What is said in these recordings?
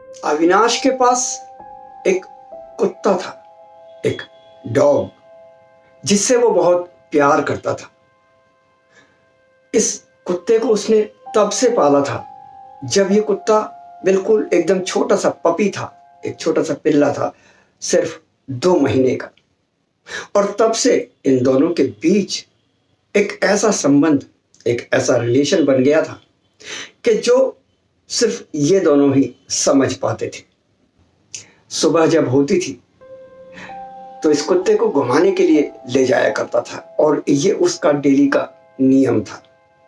अविनाश के पास एक कुत्ता था, एक डॉग, जिससे वो बहुत प्यार करता था। इस कुत्ते को उसने तब से पाला था जब ये कुत्ता बिल्कुल एकदम छोटा सा पपी था, एक छोटा सा पिल्ला था, सिर्फ 2 महीने का। और तब से इन दोनों के बीच एक ऐसा संबंध, एक ऐसा रिलेशन बन गया था कि जो सिर्फ ये दोनों ही समझ पाते थे। सुबह जब होती थी तो इस कुत्ते को घुमाने के लिए ले जाया करता था और ये उसका डेली का नियम था।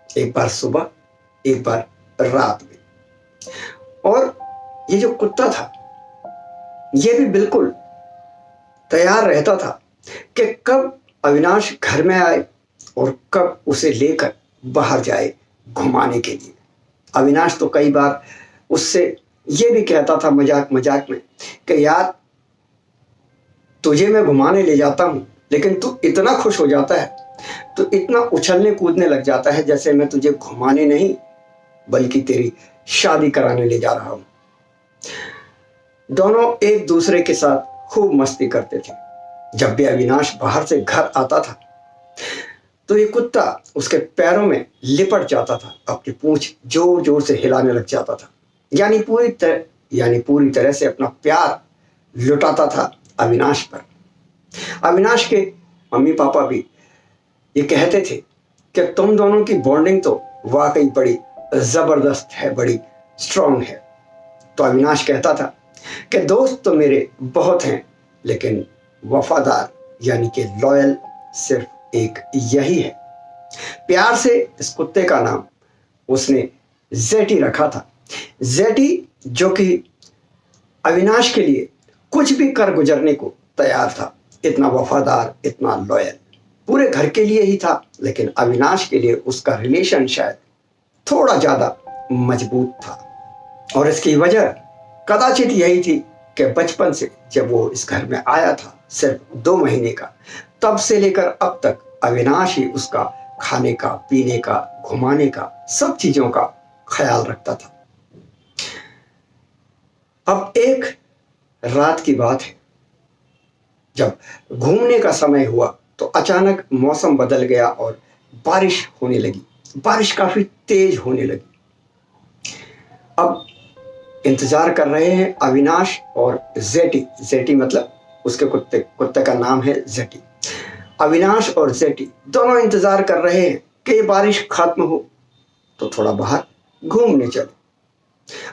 एक बार सुबह, एक बार रात में। और ये जो कुत्ता था ये भी बिल्कुल तैयार रहता था कि कब अविनाश घर में आए और कब उसे लेकर बाहर जाए घुमाने के लिए। अविनाश तो कई बार उससे ये भी कहता था मजाक मजाक में कि यार, तुझे मैं घुमाने ले जाता हूं लेकिन तू इतना खुश हो जाता है, तो इतना उछलने कूदने लग जाता है जैसे मैं तुझे घुमाने नहीं बल्कि तेरी शादी कराने ले जा रहा हूं। दोनों एक दूसरे के साथ खूब मस्ती करते थे। जब भी अविनाश बाहर से घर आता था तो ये कुत्ता उसके पैरों में लिपट जाता था, अपनी पूंछ जोर जोर से हिलाने लग जाता था, यानी पूरी तरह से अपना प्यार लुटाता था अविनाश पर। अविनाश के मम्मी पापा भी ये कहते थे कि तुम दोनों की बॉन्डिंग तो वाकई बड़ी जबरदस्त है, बड़ी स्ट्रांग है। तो अविनाश कहता था कि दोस्त तो मेरे बहुत हैं, लेकिन वफादार यानी कि लॉयल सिर्फ एक यही है। प्यार से इस कुत्ते का नाम उसने जेटी रखा था। जेटी जो कि अविनाश के लिए कुछ भी कर गुजरने को तैयार था। इतना वफादार, इतना लॉयल, पूरे घर के लिए ही था, लेकिन अविनाश के लिए उसका रिलेशन शायद थोड़ा ज्यादा मजबूत था। और इसकी वजह कदाचित यही थी कि बचपन से जब वो इस घर में आया था, सिर्फ 2 महीने का, तब से लेकर अब तक अविनाश ही उसका खाने का, पीने का, घुमाने का, सब चीजों का ख्याल रखता था। अब एक रात की बात है, जब घूमने का समय हुआ तो अचानक मौसम बदल गया और बारिश होने लगी। बारिश काफी तेज होने लगी। अब इंतजार कर रहे हैं अविनाश और जेटी। जेटी मतलब उसके कुत्ते का नाम है जेटी। अविनाश और जेटी दोनों इंतजार कर रहे हैं कि ये बारिश खत्म हो तो थोड़ा बाहर घूमने चले।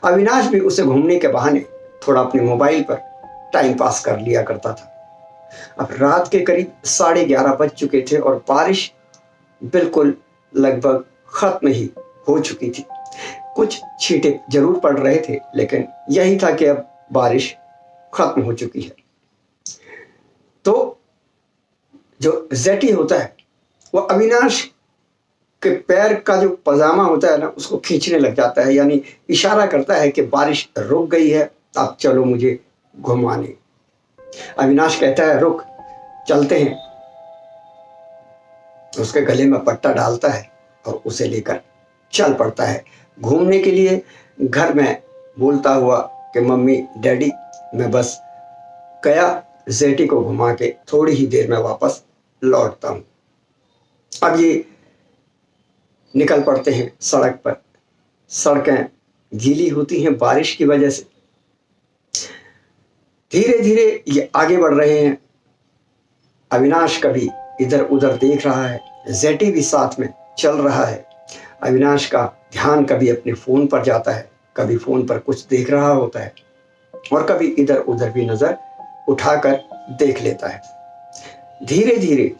अविनाश भी उसे घूमने के बहाने थोड़ा अपने मोबाइल पर टाइम पास कर लिया करता था। अब रात के करीब 11:30 बज चुके थे और बारिश बिल्कुल लगभग खत्म ही हो चुकी थी। कुछ छींटे जरूर पड़ रहे थे, लेकिन यही था कि अब बारिश खत्म हो चुकी है। तो जो जेटी होता है वो अविनाश के पैर का जो पजामा होता है ना, उसको खींचने लग जाता है, यानी इशारा करता है कि बारिश रुक गई है, अब चलो मुझे घुमाने। अविनाश कहता है रुक, चलते हैं। उसके गले में पट्टा डालता है और उसे लेकर चल पड़ता है घूमने के लिए। घर में बोलता हुआ कि मम्मी डैडी, मैं बस गया जेटी को घुमा के थोड़ी ही देर में वापस लौटता हूं। अब ये निकल पड़ते हैं सड़क पर। सड़कें गीली होती हैं बारिश की वजह से। धीरे धीरे ये आगे बढ़ रहे हैं। अविनाश कभी इधर उधर देख रहा है, जेटी भी साथ में चल रहा है। अविनाश का ध्यान कभी अपने फोन पर जाता है, कभी फोन पर कुछ देख रहा होता है और कभी इधर उधर भी नजर उठाकर देख लेता है। धीरे धीरे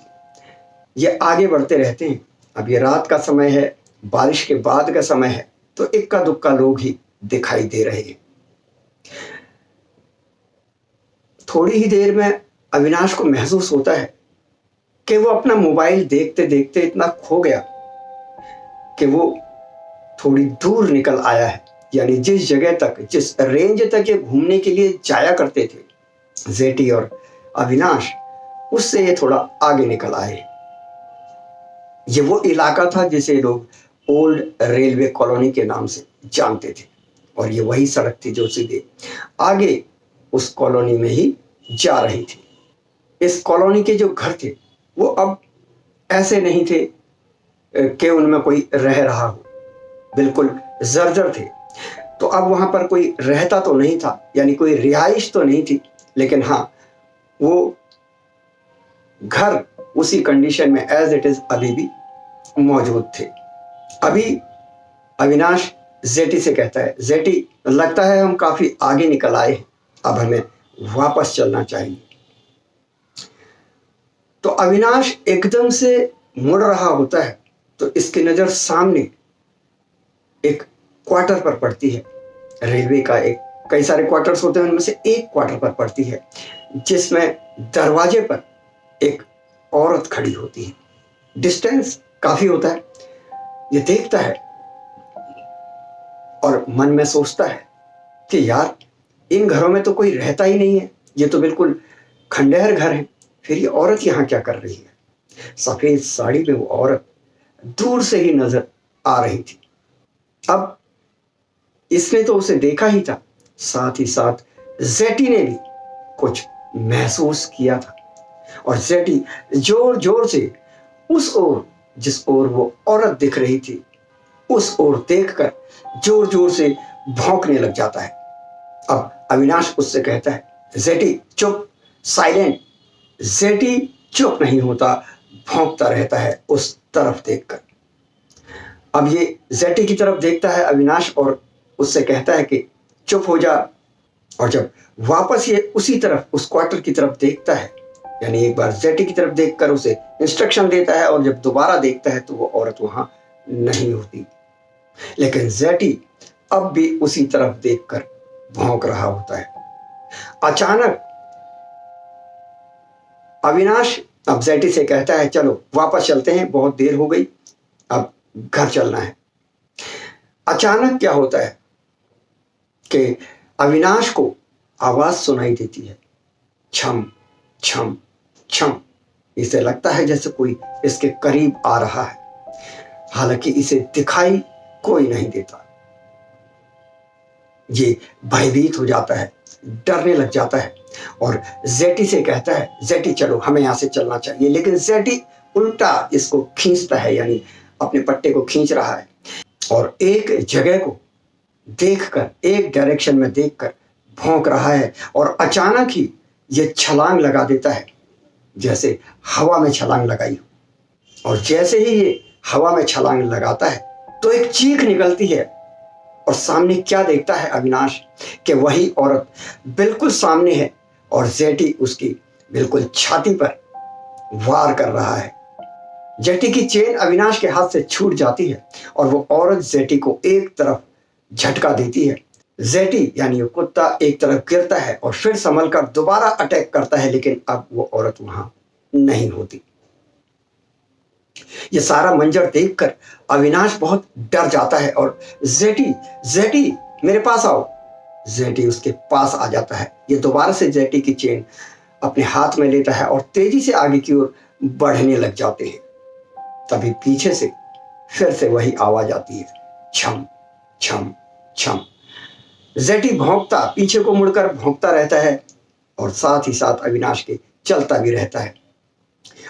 ये आगे बढ़ते रहते हैं। अब ये रात का समय है, बारिश के बाद का समय है, तो इक्का दुक्का लोग ही दिखाई दे रहे हैं। थोड़ी ही देर में अविनाश को महसूस होता है कि वो अपना मोबाइल देखते देखते इतना खो गया कि वो थोड़ी दूर निकल आया है, यानी जिस जगह तक, जिस रेंज तक ये घूमने के लिए जाया करते थे जेटी और अविनाश, उससे ये थोड़ा आगे निकल आए। ये वो इलाका था जिसे लोग ओल्ड रेलवे कॉलोनी के नाम से जानते थे। और ये वही सड़क थी जो सीधे आगे उस कॉलोनी में ही जा रही थी। इस कॉलोनी के जो घर थे वो अब ऐसे नहीं थे कि उनमें कोई रह रहा हो, बिल्कुल जर्जर थे। तो अब वहां पर कोई रहता तो नहीं था, यानी कोई रिहाइश तो नहीं थी, लेकिन हाँ वो घर उसी कंडीशन में एज इट इज अभी भी मौजूद थे। अभी अविनाश जेटी से कहता है, जेटी लगता है हम काफी आगे निकल आए हैं, अब हमें वापस चलना चाहिए। तो अविनाश एकदम से मुड़ रहा होता है तो इसकी नजर सामने एक क्वार्टर पर पड़ती है। रेलवे का एक कई सारे क्वार्टर्स होते हैं, उनमें से एक क्वार्टर पर पड़ती है जिसमें दरवाजे पर एक औरत खड़ी होती है। डिस्टेंस काफी होता है। ये देखता है और मन में सोचता है कि यार इन घरों में तो कोई रहता ही नहीं है, ये तो बिल्कुल खंडहर घर है, फिर ये औरत यहाँ क्या कर रही है। सफेद साड़ी में वो औरत दूर से ही नजर आ रही थी। अब इसने तो उसे देखा ही था, साथ ही साथ जेटी ने भी कुछ महसूस किया था और जेटी जोर जोर से उस ओर जिस ओर वो औरत दिख रही थी उस ओर देखकर जोर जोर से भौंकने लग जाता है। अब अविनाश उससे कहता है, जेटी चुप, साइलेंट। जेटी चुप नहीं होता, भौंकता रहता है उस तरफ देखकर। अब ये जेटी की तरफ देखता है अविनाश और उससे कहता है कि चुप हो जा। और जब वापस ये उसी तरफ उस क्वार्टर की तरफ देखता है, यानी एक बार जेटी की तरफ देखकर उसे इंस्ट्रक्शन देता है और जब दोबारा देखता है तो वो औरत वहां नहीं होती, लेकिन जेटी अब भी उसी तरफ देखकर भौंक रहा होता है। अचानक अविनाश अब जेटी से कहता है, चलो वापस चलते हैं, बहुत देर हो गई, अब घर चलना है। अचानक क्या होता है कि अविनाश को आवाज सुनाई देती है, छम छम छम। इसे लगता है जैसे कोई इसके करीब आ रहा है, हालांकि इसे दिखाई कोई नहीं देता। ये भयभीत हो जाता है, डरने लग जाता है और जेटी से कहता है, जेटी चलो हमें यहां से चलना चाहिए। लेकिन जेटी उल्टा इसको खींचता है, यानी अपने पट्टे को खींच रहा है और एक जगह को देखकर, एक डायरेक्शन में देखकर भौंक रहा है और अचानक ही ये छलांग लगा देता है जैसे हवा में छलांग लगाई हो। और जैसे ही ये हवा में छलांग लगाता है तो एक चीख निकलती है और सामने क्या देखता है अविनाश कि वही औरत बिल्कुल सामने है और जेटी उसकी बिल्कुल छाती पर वार कर रहा है। जेटी की चेन अविनाश के हाथ से छूट जाती है और वो औरत जेटी को एक तरफ झटका देती है। जेटी यानी वो कुत्ता एक तरफ गिरता है और फिर संभल कर दोबारा अटैक करता है, लेकिन अब वो औरत वहां नहीं होती। ये सारा मंजर देखकर अविनाश बहुत डर जाता है और जेटी जेटी मेरे पास आओ। जेटी उसके पास आ जाता है। ये दोबारा से जेटी की चेन अपने हाथ में लेता है और तेजी से आगे की ओर बढ़ने लग जाते हैं। तभी पीछे से फिर से वही आवाज आती है, छम छम छम। जेटी भौंकता पीछे को मुड़कर भौंकता रहता है और साथ ही साथ अविनाश के चलता भी रहता है।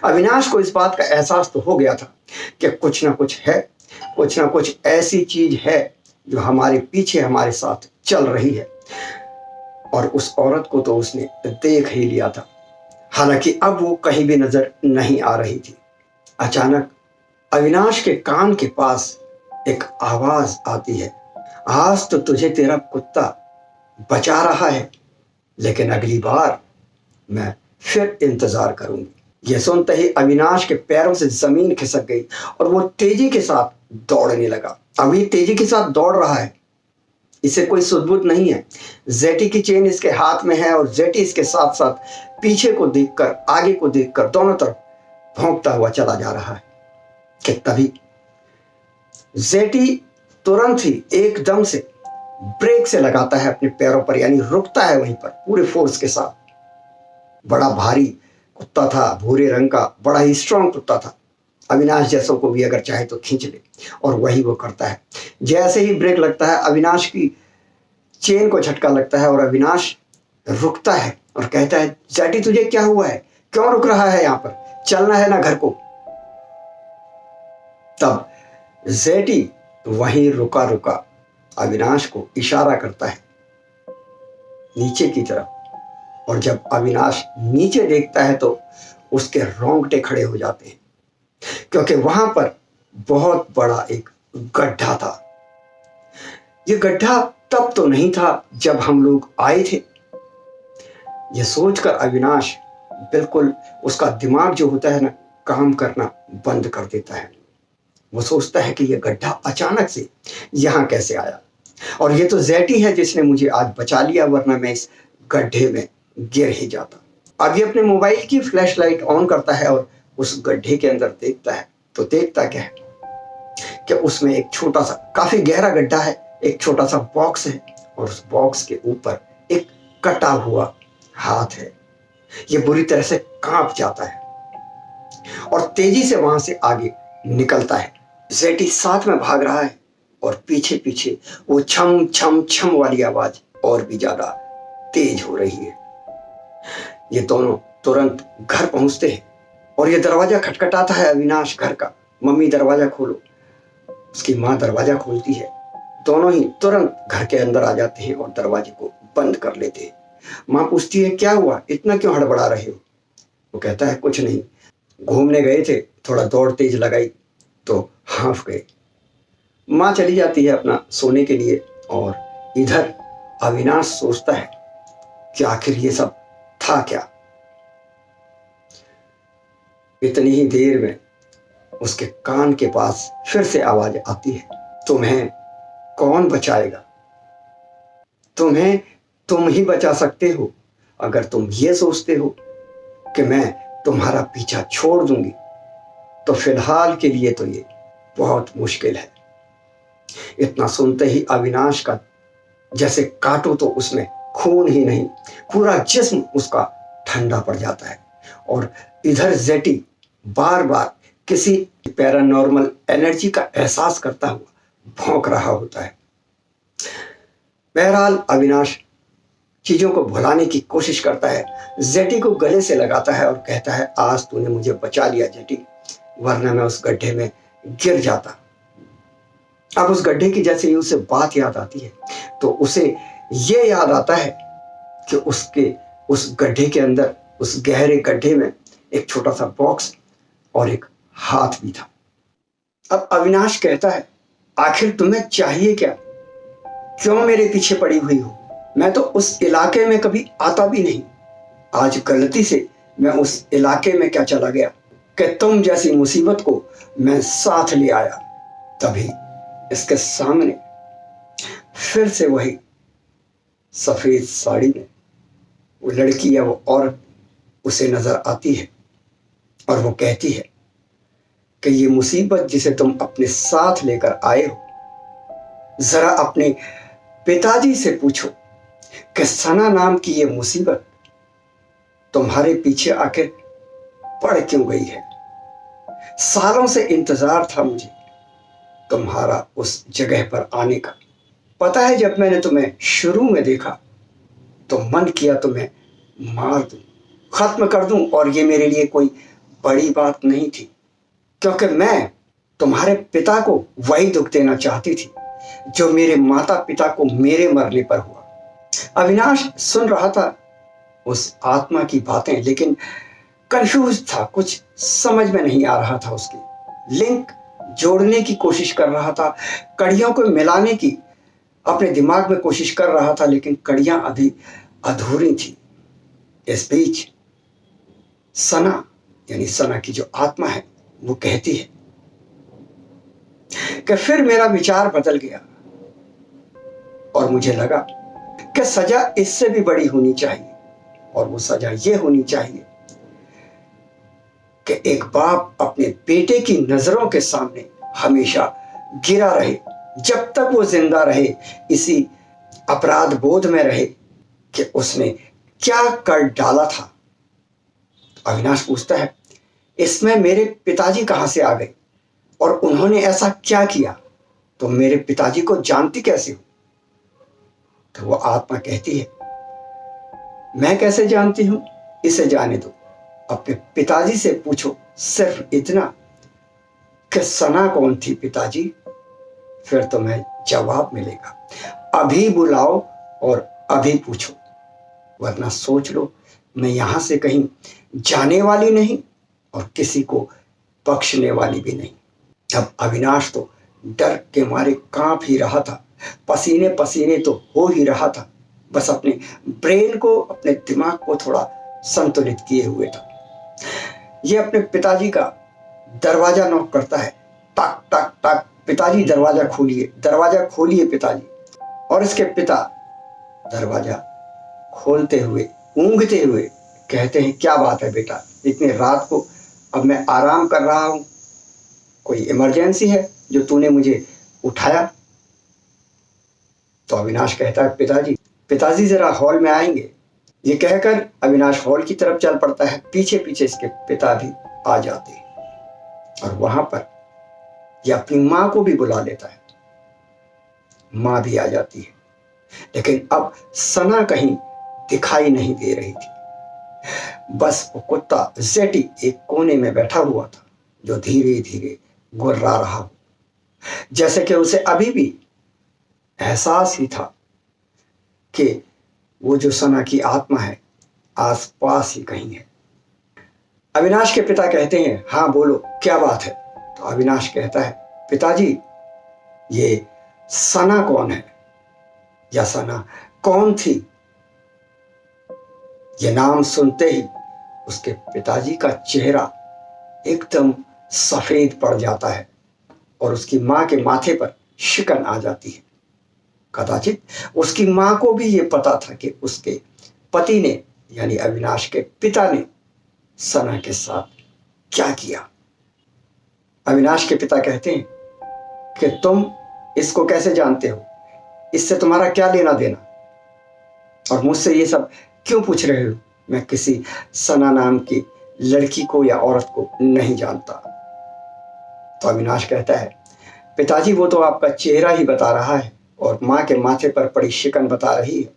अविनाश को इस बात का एहसास तो हो गया था कि कुछ ना कुछ है, कुछ ना कुछ ऐसी चीज है जो हमारे पीछे हमारे साथ चल रही है। और उस औरत को तो उसने देख ही लिया था, हालांकि अब वो कहीं भी नजर नहीं आ रही थी। अचानक अविनाश के कान के पास एक आवाज आती है, आज तो तुझे तेरा कुत्ता बचा रहा है, लेकिन अगली बार मैं फिर इंतजार करूंगी। यह सुनते ही अविनाश के पैरों से जमीन खिसक गई और वो तेजी के साथ दौड़ने लगा। अभी तेजी के साथ दौड़ रहा है, इसे कोई सुध-बुध नहीं है। जेटी की चेन इसके हाथ में है और जेटी इसके साथ साथ पीछे को देखकर, आगे को देखकर दोनों तरफ भौंकता हुआ चला जा रहा है कि तभी जेटी तुरंत ही एकदम से ब्रेक से लगाता है अपने पैरों पर, यानी रुकता है वहीं पर पूरे फोर्स के साथ। बड़ा भारी कुत्ता था, भूरे रंग का, बड़ा ही स्ट्रांग कुत्ता था। अविनाश जैसों को भी अगर चाहे तो खींच ले, और वही वो करता है। जैसे ही ब्रेक लगता है अविनाश की चेन को झटका लगता है और अविनाश रुकता है और कहता है, जैटी तुझे क्या हुआ है, क्यों रुक रहा है, यहाँ पर चलना है ना घर को। तब जेटी वहीं रुका रुका अविनाश को इशारा करता है नीचे की तरफ, और जब अविनाश नीचे देखता है तो उसके रोंगटे खड़े हो जाते हैं, क्योंकि वहां पर बहुत बड़ा एक गड्ढा था। यह गड्ढा तब तो नहीं था जब हम लोग आए थे। यह सोचकर अविनाश बिल्कुल, उसका दिमाग जो होता है ना, काम करना बंद कर देता है। वो सोचता है कि यह गड्ढा अचानक से यहां कैसे आया, और ये तो जेटी है जिसने मुझे आज बचा लिया, वरना मैं इस गड्ढे में गिर ही जाता। अब ये अपने मोबाइल की फ्लैश लाइट ऑन करता है और उस गड्ढे के अंदर देखता है, तो देखता क्या है कि उसमें एक छोटा सा, काफी गहरा गड्ढा है, एक छोटा सा बॉक्स है, और उस बॉक्स के ऊपर एक कटा हुआ हाथ है। ये बुरी तरह से कांप जाता है और तेजी से वहां से आगे निकलता है। जेटी साथ में भाग रहा है और पीछे पीछे वो छम छम छम वाली आवाज और भी ज्यादा तेज हो रही है। ये दोनों तुरंत घर पहुंचते हैं और ये दरवाजा खटखटाता है अविनाश घर का। मम्मी दरवाजा खोलो। उसकी माँ दरवाजा खोलती है। दोनों ही तुरंत घर के अंदर आ जाते हैं और दरवाजे को बंद कर लेते हैं। माँ पूछती है, क्या हुआ, इतना क्यों हड़बड़ा रहे हो? वो कहता है, कुछ नहीं, घूमने गए थे, थोड़ा दौड़ तेज लगाई तो हाँफ गए। माँ चली जाती है अपना सोने के लिए, और इधर अविनाश सोचता है कि आखिर ये सब था क्या। इतनी ही देर में उसके कान के पास फिर से आवाज आती है, तुम्हें कौन बचाएगा? तुम्हें तुम ही बचा सकते हो। अगर तुम ये सोचते हो कि मैं तुम्हारा पीछा छोड़ दूंगी, तो फिलहाल के लिए तो ये बहुत मुश्किल है। इतना सुनते ही अविनाश का जैसे काटो तो उसमें खून ही नहीं, पूरा जिस्म उसका ठंडा पड़ जाता है। और इधर जेटी बार बार किसी पैरानॉर्मल एनर्जी का एहसास करता हुआ भौंक रहा होता है। बहरहाल अविनाश चीजों को भुलाने की कोशिश करता है, जेटी को गले से लगाता है और कहता है, आज तूने मुझे बचा लिया जेटी, वरना मैं उस गड्ढे में गिर जाता। अब उस गड्ढे की जैसे ही उसे बात याद आती है तो उसे ये याद आता है कि उसके उस गड्ढे के अंदर, उस गहरे गड्ढे में एक छोटा सा बॉक्स और एक हाथ भी था। अब अविनाश कहता है, आखिर तुम्हें चाहिए क्या? क्यों मेरे पीछे पड़ी हुई हो? मैं तो उस इलाके में कभी आता भी नहीं। आज गलती से मैं उस इलाके में क्या चला गया कि तुम जैसी मुसीबत को मैं साथ ले आया। तभी इसके सामने फिर से वही सफेद साड़ी में वो लड़की या वो औरत उसे नजर आती है, और वो कहती है कि ये मुसीबत जिसे तुम अपने साथ लेकर आए हो, जरा अपने पिताजी से पूछो कि सना नाम की ये मुसीबत तुम्हारे पीछे आखिर पड़ क्यों गई है। सालों से इंतजार था मुझे तुम्हारा उस जगह पर आने का। पता है, जब मैंने तुम्हें शुरू में देखा तो मन किया तुम्हें मार दूं, खत्म कर दूं, और ये मेरे लिए कोई बड़ी बात नहीं थी, क्योंकि मैं तुम्हारे पिता को वही दुख देना चाहती थी जो मेरे माता पिता को मेरे मरने पर हुआ। अविनाश सुन रहा था उस आत्मा की बातें, लेकिन कंफ्यूज था, कुछ समझ में नहीं आ रहा था। उसकी लिंक जोड़ने की कोशिश कर रहा था, कड़ियों को मिलाने की अपने दिमाग में कोशिश कर रहा था, लेकिन कड़ियां अभी अधूरी थी। इस बीच सना, यानी सना की जो आत्मा है, वो कहती है कि फिर मेरा विचार बदल गया और मुझे लगा कि सजा इससे भी बड़ी होनी चाहिए, और वो सजा ये होनी चाहिए कि एक बाप अपने बेटे की नजरों के सामने हमेशा गिरा रहे, जब तक वो जिंदा रहे, इसी अपराध बोध में रहे कि उसने क्या कर डाला था। अविनाश पूछता है, इसमें मेरे पिताजी कहां से आ गए और उन्होंने ऐसा क्या किया? तुम मेरे पिताजी को जानती कैसे हो? तो वो आत्मा कहती है, मैं कैसे जानती हूं, इसे जाने दो, अपने पिताजी से पूछो सिर्फ इतना कि सना कौन थी पिताजी, फिर तुम्हें जवाब मिलेगा। अभी बुलाओ और अभी पूछो, वरना सोच लो मैं यहां से कहीं जाने वाली नहीं और किसी को बख्शने वाली भी नहीं। अब अविनाश तो डर के मारे कांप ही रहा था, पसीने पसीने तो हो ही रहा था, बस अपने ब्रेन को, अपने दिमाग को थोड़ा संतुलित किए हुए था। ये अपने पिताजी का दरवाजा नॉक करता है, टक टक टक, पिताजी दरवाजा खोलिए, दरवाजा खोलिए पिताजी। और इसके पिता दरवाजा खोलते हुए, ऊँघते हुए कहते हैं, क्या बात है बेटा, इतनी रात को, अब मैं आराम कर रहा हूं, कोई इमरजेंसी है जो तूने मुझे उठाया? तो अविनाश कहता है, पिताजी जरा हॉल में आएंगे। ये कहकर अविनाश हॉल की तरफ चल पड़ता है, पीछे पीछे इसके पिता भी आ जाते हैं और वहां पर ये अपनी मां को भी बुला लेता है। मां भी आ जाती है, लेकिन अब सना कहीं दिखाई नहीं दे रही थी। बस वो कुत्ता जेटी एक कोने में बैठा हुआ था, जो धीरे धीरे गुर्रा रहा हो, जैसे कि उसे अभी भी एहसास ही था कि वो जो सना की आत्मा है आसपास ही कहीं है। अविनाश के पिता कहते हैं, हाँ बोलो क्या बात है? तो अविनाश कहता है, पिताजी ये सना कौन है, या सना कौन थी? ये नाम सुनते ही उसके पिताजी का चेहरा एकदम सफेद पड़ जाता है और उसकी मां के माथे पर शिकन आ जाती है। कदाचित उसकी मां को भी ये पता था कि उसके पति ने, यानी अविनाश के पिता ने सना के साथ क्या किया। अविनाश के पिता कहते हैं कि तुम इसको कैसे जानते हो, इससे तुम्हारा क्या लेना देना, और मुझसे ये सब क्यों पूछ रहे हो? मैं किसी सना नाम की लड़की को या औरत को नहीं जानता। तो अविनाश कहता है, पिताजी वो तो आपका चेहरा ही बता रहा है और मां के माथे पर पड़ी शिकन बता रही है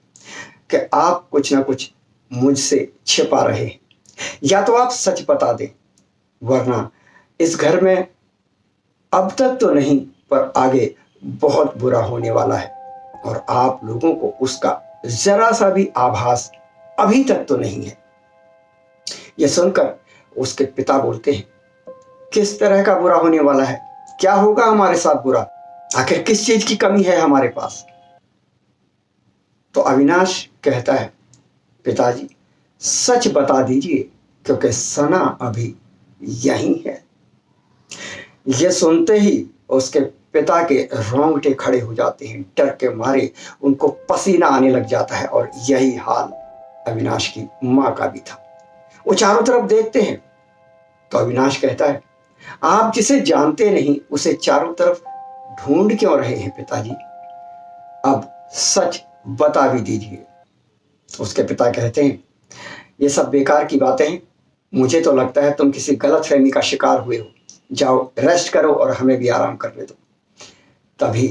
कि आप कुछ ना कुछ मुझसे छिपा रहे हैं। या तो आप सच बता दें, वरना इस घर में अब तक तो नहीं पर आगे बहुत बुरा होने वाला है और आप लोगों को उसका जरा सा भी आभास अभी तक तो नहीं है। यह सुनकर उसके पिता बोलते हैं, किस तरह का बुरा होने वाला है? क्या होगा हमारे साथ बुरा? आखिर किस चीज की कमी है हमारे पास? तो अविनाश कहता है, पिताजी सच बता दीजिए, क्योंकि सना अभी यहीं है। यह सुनते ही उसके पिता के रोंगटे खड़े हो जाते हैं, डर के मारे उनको पसीना आने लग जाता है। और यही हाल अविनाश की मां का भी था। वो चारों तरफ देखते हैं तो अविनाश कहता है, आप जिसे जानते नहीं उसे चारों तरफ ढूंढ क्यों रहे हैं पिताजी? अब सच बता भी दीजिए। तो उसके पिता कहते हैं, ये सब बेकार की बातें हैं, मुझे तो लगता है तुम किसी गलतफहमी का शिकार हुए हो, जाओ रेस्ट करो और हमें भी आराम करने दो। तभी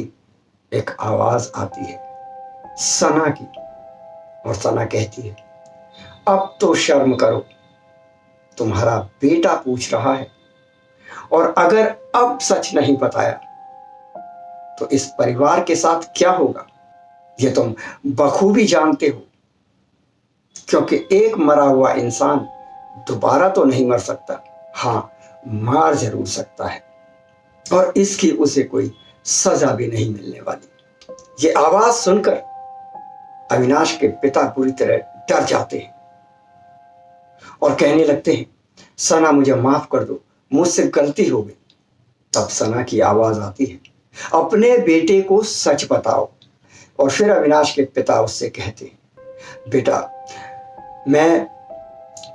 एक आवाज आती है सना की, और सना कहती है, अब तो शर्म करो, तुम्हारा बेटा पूछ रहा है, और अगर अब सच नहीं बताया तो इस परिवार के साथ क्या होगा ये तुम बखूबी जानते हो, क्योंकि एक मरा हुआ इंसान दोबारा तो नहीं मर सकता, हाँ मार जरूर सकता है, और इसकी उसे कोई सजा भी नहीं मिलने वाली। ये आवाज सुनकर अविनाश के पिता पूरी तरह डर जाते हैं और कहने लगते हैं, सना मुझे माफ कर दो, मुझसे गलती हो गई। तब सना की आवाज आती है, अपने बेटे को सच बताओ। और फिर अविनाश के पिता उससे कहते हैं, बेटा मैं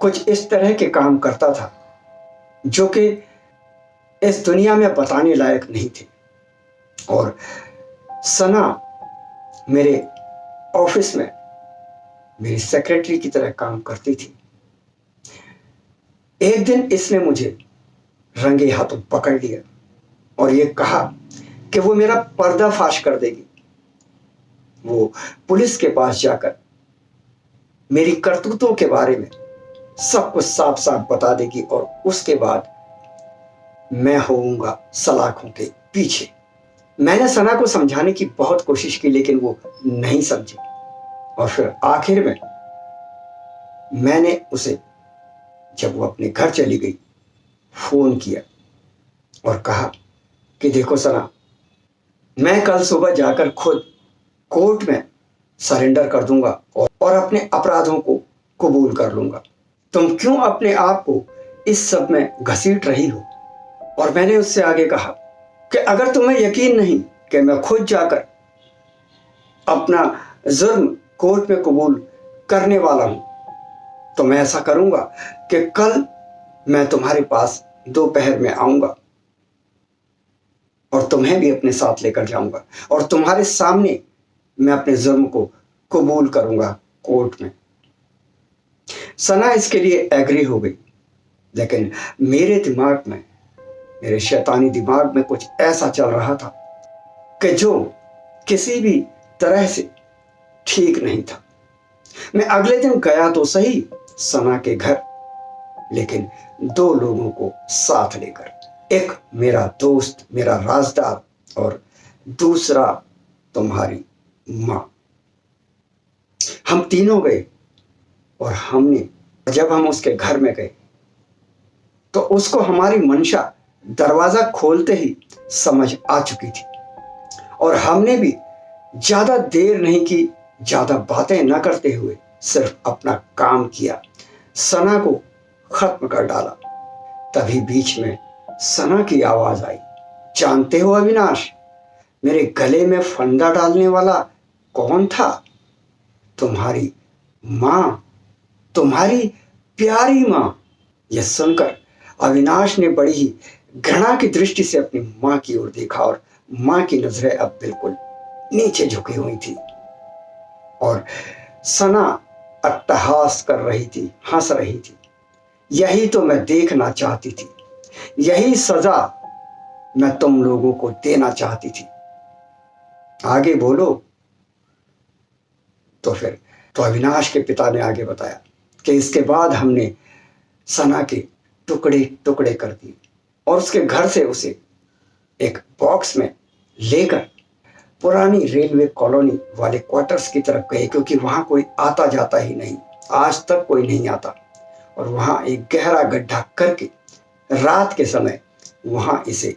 कुछ इस तरह के काम करता था जो कि इस दुनिया में बताने लायक नहीं थे, और सना मेरे ऑफिस में मेरी सेक्रेटरी की तरह काम करती थी। एक दिन इसने मुझे रंगे हाथों पकड़ लिया और ये कहा कि वो मेरा पर्दाफाश कर देगी। वो पुलिस के पास जाकर मेरी करतूतों के बारे में सब कुछ साफ साफ बता देगी और उसके बाद मैं होऊंगा सलाखों के पीछे। मैंने सना को समझाने की बहुत कोशिश की लेकिन वो नहीं समझी और फिर आखिर में मैंने उसे, जब वो अपने घर चली गई, फोन किया और कहा कि देखो सना, मैं कल सुबह जाकर खुद कोर्ट में सरेंडर कर दूंगा और अपने अपराधों को कबूल कर लूंगा। तुम क्यों अपने आप को इस सब में घसीट रही हो? और मैंने उससे आगे कहा कि अगर तुम्हें यकीन नहीं कि मैं खुद जाकर अपना जुर्म कोर्ट में कबूल करने वाला हूं, तो मैं ऐसा करूंगा कि कल मैं तुम्हारे पास दोपहर में आऊंगा और तुम्हें भी अपने साथ लेकर जाऊंगा और तुम्हारे सामने मैं अपने जुर्म को कबूल करूंगा कोर्ट में। सना इसके लिए एग्री हो गई, लेकिन मेरे दिमाग में, मेरे शैतानी दिमाग में कुछ ऐसा चल रहा था कि जो किसी भी तरह से ठीक नहीं था। मैं अगले दिन गया तो सही सना के घर, लेकिन दो लोगों को साथ लेकर, एक मेरा दोस्त, मेरा राजदार और दूसरा तुम्हारी मां। हम तीनों गए और जब हम उसके घर में गए तो उसको हमारी मंशा दरवाजा खोलते ही समझ आ चुकी थी और हमने भी ज्यादा देर नहीं की, ज्यादा बातें न करते हुए सिर्फ अपना काम किया, सना को खत्म कर डाला। तभी बीच में सना की आवाज आई, जानते हो अविनाश, मेरे गले में फंदा डालने वाला कौन था? तुम्हारी मां, तुम्हारी प्यारी मां। यह सुनकर अविनाश ने बड़ी ही घृणा की दृष्टि से अपनी मां की ओर देखा और मां की नजरें अब बिल्कुल नीचे झुकी हुई थी और सना अट्टहास कर रही थी, हंस रही थी। यही तो मैं देखना चाहती थी, यही सजा मैं तुम लोगों को देना चाहती थी। आगे बोलो। तो अविनाश के पिता ने आगे बताया कि इसके बाद हमने सना के टुकड़े टुकड़े कर दिए और उसके घर से उसे एक बॉक्स में लेकर पुरानी रेलवे कॉलोनी वाले क्वार्टर्स की तरफ गए, क्योंकि वहां कोई आता जाता ही नहीं, आज तक कोई नहीं आता, और वहां एक गहरा गड्ढा करके रात के समय वहां इसे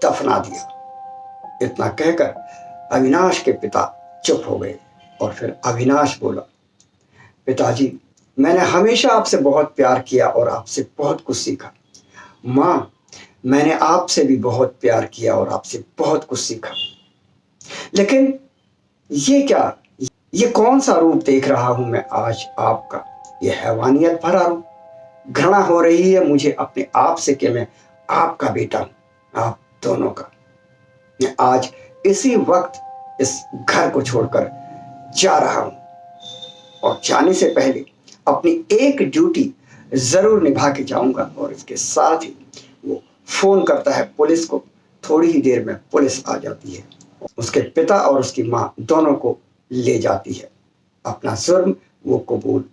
दफना दिया। इतना कहकर अविनाश के पिता चुप हो गए और फिर अविनाश बोला, पिताजी, मैंने हमेशा आपसे बहुत प्यार किया और आपसे बहुत कुछ सीखा। मां, मैंने आपसे भी बहुत प्यार किया और आपसे बहुत कुछ सीखा। लेकिन ये क्या, ये कौन सा रूप देख रहा हूं मैं आज आपका? ये हैवानियत भरा रूप। घृणा हो रही है मुझे अपने आप से कि मैं आपका बेटा हूं, आप दोनों का। मैं आज इसी वक्त इस घर को छोड़कर जा रहा हूं और जाने से पहले अपनी एक ड्यूटी जरूर निभा के जाऊंगा। और इसके साथ ही वो फोन करता है पुलिस को। थोड़ी ही देर में पुलिस आ जाती है, उसके पिता और उसकी मां दोनों को ले जाती है। अपना जुर्म वो कबूल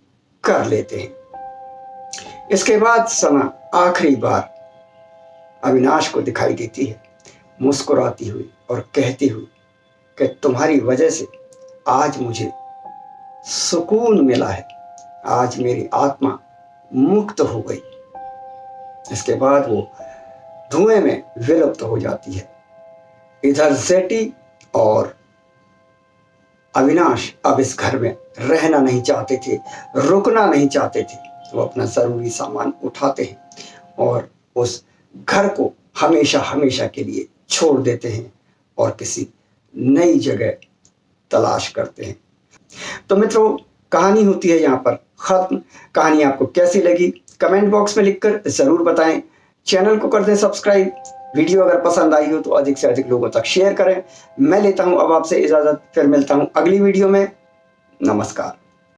कर लेते हैं। इसके बाद सना आखिरी बार अविनाश को दिखाई देती है, मुस्कुराती हुई और कहती हुई कि तुम्हारी वजह से आज मुझे सुकून मिला है, आज मेरी आत्मा मुक्त हो गई। इसके बाद वो धुएं में विलुप्त हो जाती है। इधर जेटी और अविनाश अब इस घर में रहना नहीं चाहते थे, रुकना नहीं चाहते थे। वो अपना जरूरी सामान उठाते हैं और उस घर को हमेशा हमेशा के लिए छोड़ देते हैं और किसी नई जगह तलाश करते हैं। तो मित्रों, कहानी होती है यहाँ पर खत्म। कहानी आपको कैसी लगी कमेंट बॉक्स में लिखकर जरूर बताएं। चैनल को कर दें सब्सक्राइब। वीडियो अगर पसंद आई हो तो अधिक से अधिक लोगों तक शेयर करें। मैं लेता हूं अब आपसे इजाजत, फिर मिलता हूं अगली वीडियो में। नमस्कार।